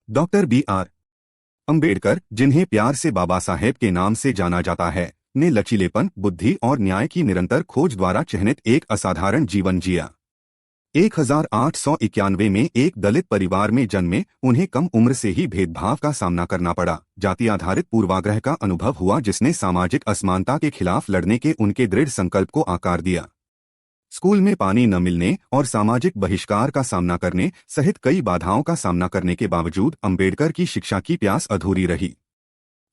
Doctor B are Ambedkar, जिन्हें प्यार से बाबा साहेब के नाम से जाना जाता है, ने लचीलेपन, बुद्धि और न्याय की निरंतर खोज द्वारा चिह्नित एक असाधारण जीवन जिया। 1891 में एक दलित परिवार में जन्मे उन्हें कम उम्र से ही भेदभाव का सामना करना पड़ा। जाति आधारित पूर्वाग्रह का अनुभव हुआ जिसने सामाजिक असमानता के खिलाफ लड़ने के उनके दृढ़ संकल्प को आकार दिया। स्कूल में पानी न मिलने और सामाजिक बहिष्कार का सामना करने सहित कई बाधाओं का सामना करने के बावजूद अंबेडकर की शिक्षा की प्यास अधूरी रही।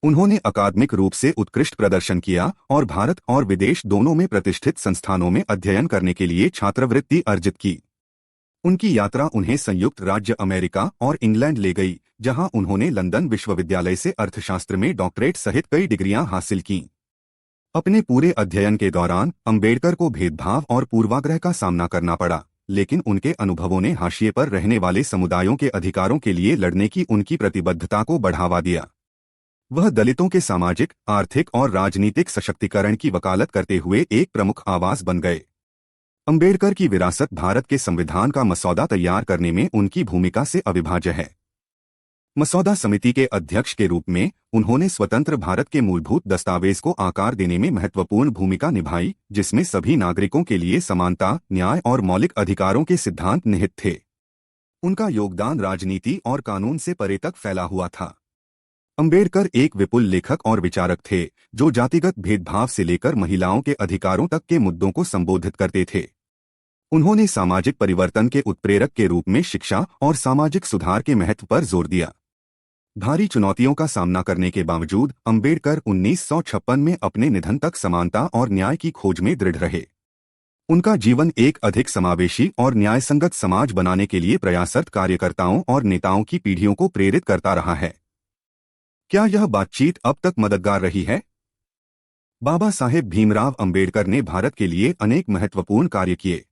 उन्होंने अकादमिक रूप से उत्कृष्ट प्रदर्शन किया और भारत और विदेश दोनों में प्रतिष्ठित संस्थानों में अध्ययन करने के लिए छात्रवृत्ति अर्जित की। उनकी यात्रा उन्हें संयुक्त राज्य अमेरिका और इंग्लैंड ले गई, जहां उन्होंने लंदन विश्वविद्यालय से अर्थशास्त्र में डॉक्टरेट सहित कई डिग्रियां हासिल कीं। अपने पूरे अध्ययन के दौरान अंबेडकर को भेदभाव और पूर्वाग्रह का सामना करना पड़ा, लेकिन उनके अनुभवों ने हाशिए पर रहने वाले समुदायों के अधिकारों के लिए लड़ने की उनकी प्रतिबद्धता को बढ़ावा दिया। वह दलितों के सामाजिक, आर्थिक और राजनीतिक सशक्तिकरण की वकालत करते हुए एक प्रमुख आवाज बन गए। अंबेडकर की विरासत भारत के संविधान का मसौदा तैयार करने में उनकी भूमिका से अविभाज्य है। मसौदा समिति के अध्यक्ष के रूप में उन्होंने स्वतंत्र भारत के मूलभूत दस्तावेज को आकार देने में महत्वपूर्ण भूमिका निभाई, जिसमें सभी नागरिकों के लिए समानता, न्याय और मौलिक अधिकारों के सिद्धांत निहित थे। उनका योगदान राजनीति और कानून से परे तक फैला हुआ था। अंबेडकर एक विपुल लेखक और विचारक थे, जो जातिगत भेदभाव से लेकर महिलाओं के अधिकारों तक के मुद्दों को संबोधित करते थे। उन्होंने सामाजिक परिवर्तन के उत्प्रेरक के रूप में शिक्षा और सामाजिक सुधार के महत्व पर जोर दिया। भारी चुनौतियों का सामना करने के बावजूद अंबेडकर 1956 में अपने निधन तक समानता और न्याय की खोज में दृढ़ रहे। उनका जीवन एक अधिक समावेशी और न्यायसंगत समाज बनाने के लिए प्रयासरत कार्यकर्ताओं और नेताओं की पीढ़ियों को प्रेरित करता रहा है। क्या यह बातचीत अब तक मददगार रही है? बाबा साहेब भीमराव अंबेडकर ने भारत के लिए अनेक महत्वपूर्ण कार्य किए।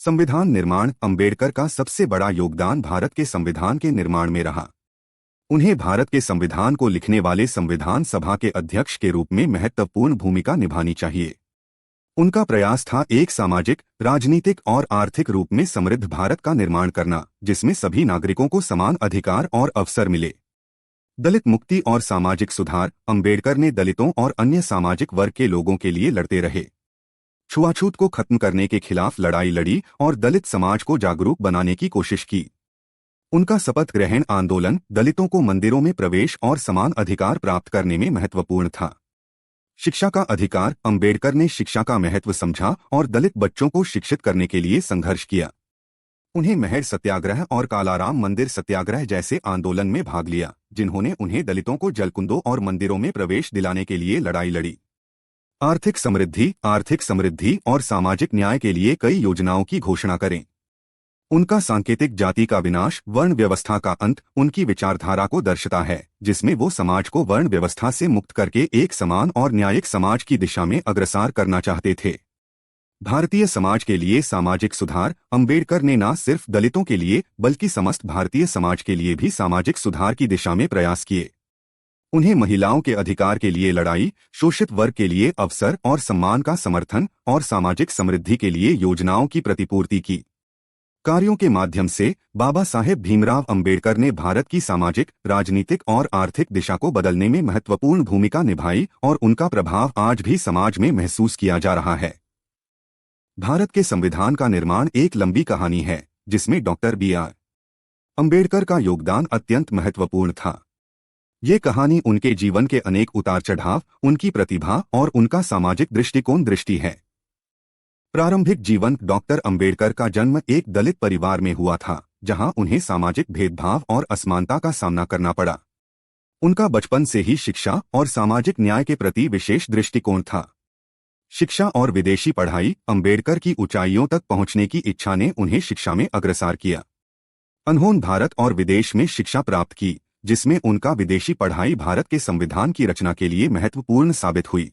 संविधान निर्माण: अंबेडकर का सबसे बड़ा योगदान भारत के संविधान के निर्माण में रहा। उन्हें भारत के संविधान को लिखने वाले संविधान सभा के अध्यक्ष के रूप में महत्वपूर्ण भूमिका निभानी चाहिए। उनका प्रयास था एक सामाजिक, राजनीतिक और आर्थिक रूप में समृद्ध भारत का निर्माण करना, जिसमें सभी नागरिकों को समान अधिकार और अवसर मिले। दलित मुक्ति और सामाजिक सुधार: अंबेडकर ने दलितों और अन्य सामाजिक वर्ग के लोगों के लिए लड़ते रहे। छुआछूत को खत्म करने के खिलाफ लड़ाई लड़ी और दलित समाज को जागरूक बनाने की कोशिश की। उनका शपथ ग्रहण आंदोलन दलितों को मंदिरों में प्रवेश और समान अधिकार प्राप्त करने में महत्वपूर्ण था। शिक्षा का अधिकार: अंबेडकर ने शिक्षा का महत्व समझा और दलित बच्चों को शिक्षित करने के लिए संघर्ष किया। उन्हें महर सत्याग्रह और कालाराम मंदिर सत्याग्रह जैसे आंदोलन में भाग लिया, जिन्होंने उन्हें दलितों को जलकुंडों और मंदिरों में प्रवेश दिलाने के लिए लड़ाई लड़ी। आर्थिक समृद्धि और सामाजिक न्याय के लिए कई योजनाओं की घोषणा करें। उनका सांकेतिक जाति का विनाश, वर्ण व्यवस्था का अंत उनकी विचारधारा को दर्शाता है, जिसमें वो समाज को वर्ण व्यवस्था से मुक्त करके एक समान और न्यायिक समाज की दिशा में अग्रसर करना चाहते थे। भारतीय समाज के लिए सामाजिक सुधार: अंबेडकर ने न सिर्फ दलितों के लिए बल्कि समस्त भारतीय समाज के लिए भी सामाजिक सुधार की दिशा में प्रयास किए। उन्हें महिलाओं के अधिकार के लिए लड़ाई, शोषित वर्ग के लिए अवसर और सम्मान का समर्थन और सामाजिक समृद्धि के लिए योजनाओं की प्रतिपूर्ति की। कार्यों के माध्यम से बाबा साहेब भीमराव अंबेडकर ने भारत की सामाजिक, राजनीतिक और आर्थिक दिशा को बदलने में महत्वपूर्ण भूमिका निभाई और उनका प्रभाव आज भी समाज में महसूस किया जा रहा है। भारत के संविधान का निर्माण एक लंबी कहानी है, जिसमें डॉक्टर बी आर अंबेडकर का योगदान अत्यंत महत्वपूर्ण था। ये कहानी उनके जीवन के अनेक उतार चढ़ाव, उनकी प्रतिभा और उनका सामाजिक दृष्टिकोण है। प्रारंभिक जीवन: डॉक्टर अंबेडकर का जन्म एक दलित परिवार में हुआ था, जहां उन्हें सामाजिक भेदभाव और असमानता का सामना करना पड़ा। उनका बचपन से ही शिक्षा और सामाजिक न्याय के प्रति विशेष दृष्टिकोण था। शिक्षा और विदेशी पढ़ाई: अंबेडकर की ऊंचाइयों तक पहुंचने की इच्छा ने उन्हें शिक्षा में अग्रसर किया। उन्होंने भारत और विदेश में शिक्षा प्राप्त की, जिसमें उनका विदेशी पढ़ाई भारत के संविधान की रचना के लिए महत्वपूर्ण साबित हुई।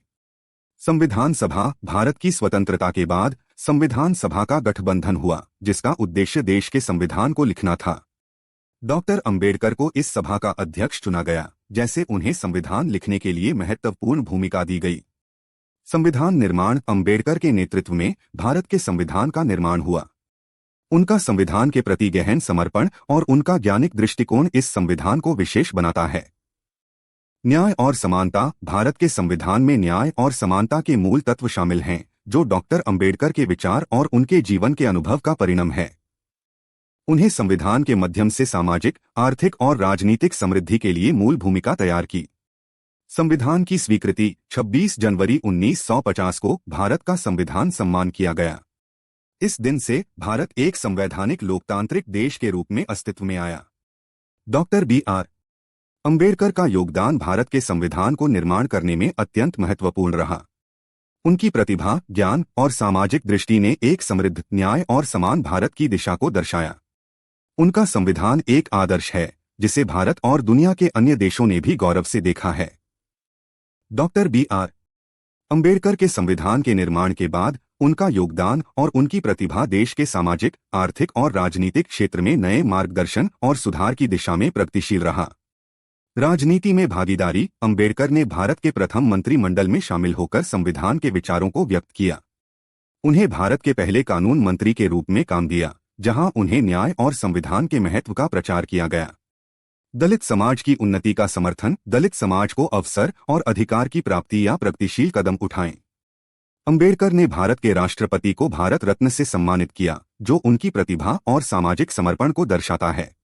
संविधान सभा: भारत की स्वतंत्रता के बाद संविधान सभा का गठबंधन हुआ, जिसका उद्देश्य देश के संविधान को लिखना था। डॉक्टर अंबेडकर को इस सभा का अध्यक्ष चुना गया, जैसे उन्हें संविधान लिखने के लिए महत्वपूर्ण भूमिका दी गई। संविधान निर्माण: अंबेडकर के नेतृत्व में भारत के संविधान का निर्माण हुआ। उनका संविधान के प्रति गहन समर्पण और उनका ज्ञानिक दृष्टिकोण इस संविधान को विशेष बनाता है। न्याय और समानता। भारत के संविधान में न्याय और समानता के मूल तत्व शामिल हैं, जो डॉक्टर अंबेडकर के विचार और उनके जीवन के अनुभव का परिणाम है। उन्हें संविधान के माध्यम से सामाजिक, आर्थिक और राजनीतिक समृद्धि के लिए मूल भूमिका तैयार की। संविधान की स्वीकृति 26 जनवरी 1950 को भारत का संविधान सम्मान किया गया। इस दिन से भारत एक संवैधानिक लोकतांत्रिक देश के रूप में अस्तित्व में आया। Doctor B.R. अंबेडकर का योगदान भारत के संविधान को निर्माण करने में अत्यंत महत्वपूर्ण रहा। उनकी प्रतिभा, ज्ञान और सामाजिक दृष्टि ने एक समृद्ध, न्याय और समान भारत की दिशा को दर्शाया। उनका संविधान एक आदर्श है, जिसे भारत और दुनिया के अन्य देशों ने भी गौरव से देखा है। Doctor B.R. अंबेडकर के संविधान के निर्माण के बाद उनका योगदान और उनकी प्रतिभा देश के सामाजिक, आर्थिक और राजनीतिक क्षेत्र में नए मार्गदर्शन और सुधार की दिशा में प्रगतिशील रहा। राजनीति में भागीदारी। अंबेडकर ने भारत के प्रथम मंत्रिमंडल में शामिल होकर संविधान के विचारों को व्यक्त किया। उन्हें भारत के पहले कानून मंत्री के रूप में काम दिया, जहां उन्हें न्याय और संविधान के महत्व का प्रचार किया गया। दलित समाज की उन्नति का समर्थन। दलित समाज को अवसर और अधिकार की प्राप्ति या प्रगतिशील कदम उठाएं। अंबेडकर ने भारत के राष्ट्रपति को भारत रत्न से सम्मानित किया, जो उनकी प्रतिभा और सामाजिक समर्पण को दर्शाता है।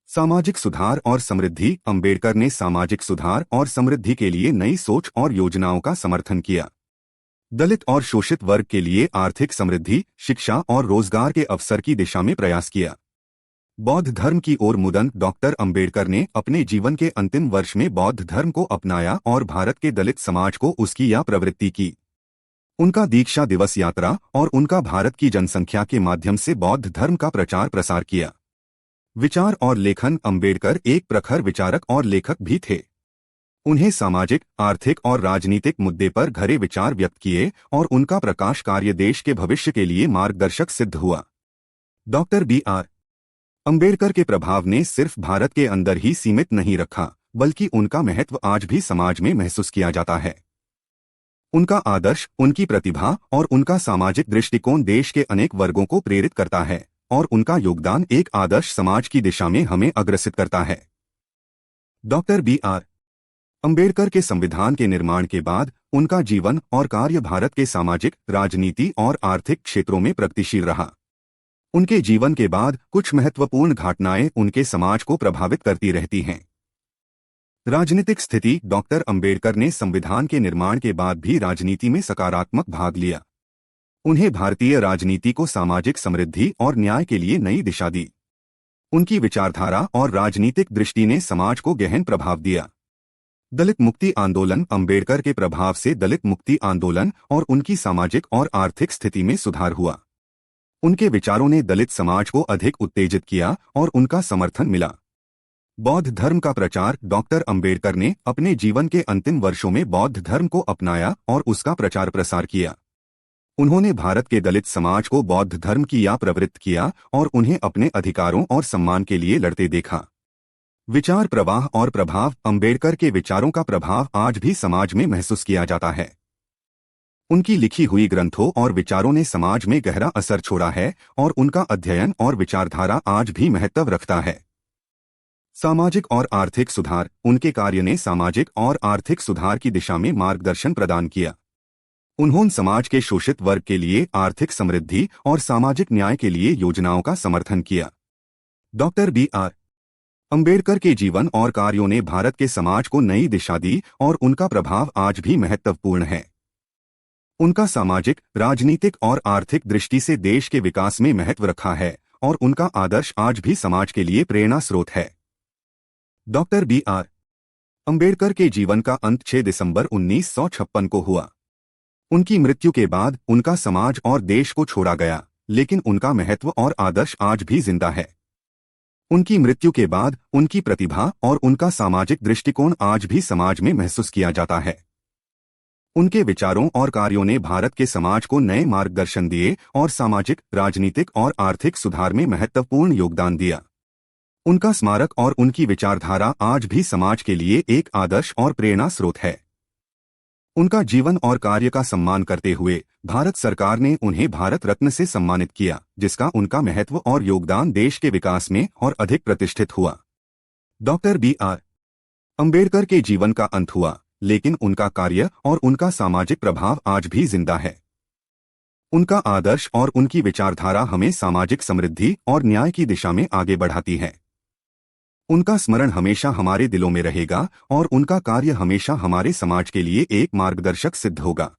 सामाजिक सुधार और समृद्धि। अंबेडकर ने सामाजिक सुधार और समृद्धि के लिए नई सोच और योजनाओं का समर्थन किया। दलित और शोषित वर्ग के लिए आर्थिक समृद्धि, शिक्षा और रोजगार के अवसर की दिशा में प्रयास किया। बौद्ध धर्म की ओर मुदन। डॉक्टर अंबेडकर ने अपने जीवन के अंतिम वर्ष में बौद्ध धर्म को अपनाया और भारत के दलित समाज को उसकी या प्रवृत्ति की। उनका दीक्षा दिवस यात्रा और उनका भारत की जनसंख्या के माध्यम से बौद्ध धर्म का प्रचार प्रसार किया। विचार और लेखन। अंबेडकर एक प्रखर विचारक और लेखक भी थे। उन्हें सामाजिक, आर्थिक और राजनीतिक मुद्दे पर गहरे विचार व्यक्त किए और उनका प्रकाश कार्य देश के भविष्य के लिए मार्गदर्शक सिद्ध हुआ। Doctor B.R. अंबेडकर के प्रभाव ने सिर्फ भारत के अंदर ही सीमित नहीं रखा, बल्कि उनका महत्व आज भी समाज में महसूस किया जाता है। उनका आदर्श, उनकी प्रतिभा और उनका सामाजिक दृष्टिकोण देश के अनेक वर्गों को प्रेरित करता है और उनका योगदान एक आदर्श समाज की दिशा में हमें अग्रसित करता है। Doctor B.R. अंबेडकर के संविधान के निर्माण के बाद उनका जीवन और कार्य भारत के सामाजिक, राजनीति और आर्थिक क्षेत्रों में प्रगतिशील रहा। उनके जीवन के बाद कुछ महत्वपूर्ण घटनाएं उनके समाज को प्रभावित करती रहती हैं। राजनीतिक स्थिति। डॉक्टर अंबेडकर ने संविधान के निर्माण के बाद भी राजनीति में सकारात्मक भाग लिया। उन्हें भारतीय राजनीति को सामाजिक समृद्धि और न्याय के लिए नई दिशा दी। उनकी विचारधारा और राजनीतिक दृष्टि ने समाज को गहन प्रभाव दिया। दलित मुक्ति आंदोलन। अंबेडकर के प्रभाव से दलित मुक्ति आंदोलन और उनकी सामाजिक और आर्थिक स्थिति में सुधार हुआ। उनके विचारों ने दलित समाज को अधिक उत्तेजित किया और उनका समर्थन मिला। बौद्ध धर्म का प्रचार। डॉक्टर अंबेडकर ने अपने जीवन के अंतिम वर्षों में बौद्ध धर्म को अपनाया और उसका प्रचार प्रसार किया। उन्होंने भारत के दलित समाज को बौद्ध धर्म की या प्रवृत्त किया और उन्हें अपने अधिकारों और सम्मान के लिए लड़ते देखा। विचार प्रवाह और प्रभाव। अंबेडकर के विचारों का प्रभाव आज भी समाज में महसूस किया जाता है। उनकी लिखी हुई ग्रंथों और विचारों ने समाज में गहरा असर छोड़ा है और उनका अध्ययन और विचारधारा आज भी महत्व रखता है। सामाजिक और आर्थिक सुधार। उनके कार्य ने सामाजिक और आर्थिक सुधार की दिशा में मार्गदर्शन प्रदान किया। उन्होंने समाज के शोषित वर्ग के लिए आर्थिक समृद्धि और सामाजिक न्याय के लिए योजनाओं का समर्थन किया। Doctor B.R. अंबेडकर के जीवन और कार्यों ने भारत के समाज को नई दिशा दी और उनका प्रभाव आज भी महत्वपूर्ण है। उनका सामाजिक, राजनीतिक और आर्थिक दृष्टि से देश के विकास में महत्व रखा है और उनका आदर्श आज भी समाज के लिए प्रेरणा स्रोत है। Doctor B.R. अंबेडकर के जीवन का अंत 6 दिसंबर 1956 को हुआ। उनकी मृत्यु के बाद उनका समाज और देश को छोड़ा गया, लेकिन उनका महत्व और आदर्श आज भी जिंदा है। उनकी मृत्यु के बाद उनकी प्रतिभा और उनका सामाजिक दृष्टिकोण आज भी समाज में महसूस किया जाता है। उनके विचारों और कार्यों ने भारत के समाज को नए मार्गदर्शन दिए और सामाजिक, राजनीतिक और आर्थिक सुधार में महत्वपूर्ण योगदान दिया। उनका स्मारक और उनकी विचारधारा आज भी समाज के लिए एक आदर्श और प्रेरणा स्रोत है। उनका जीवन और कार्य का सम्मान करते हुए भारत सरकार ने उन्हें भारत रत्न से सम्मानित किया, जिसका उनका महत्व और योगदान देश के विकास में और अधिक प्रतिष्ठित हुआ। Doctor B.R. अंबेडकर के जीवन का अंत हुआ, लेकिन उनका कार्य और उनका सामाजिक प्रभाव आज भी जिंदा है। उनका आदर्श और उनकी विचारधारा हमें सामाजिक समृद्धि और न्याय की दिशा में आगे बढ़ाती है। उनका स्मरण हमेशा हमारे दिलों में रहेगा और उनका कार्य हमेशा हमारे समाज के लिए एक मार्गदर्शक सिद्ध होगा।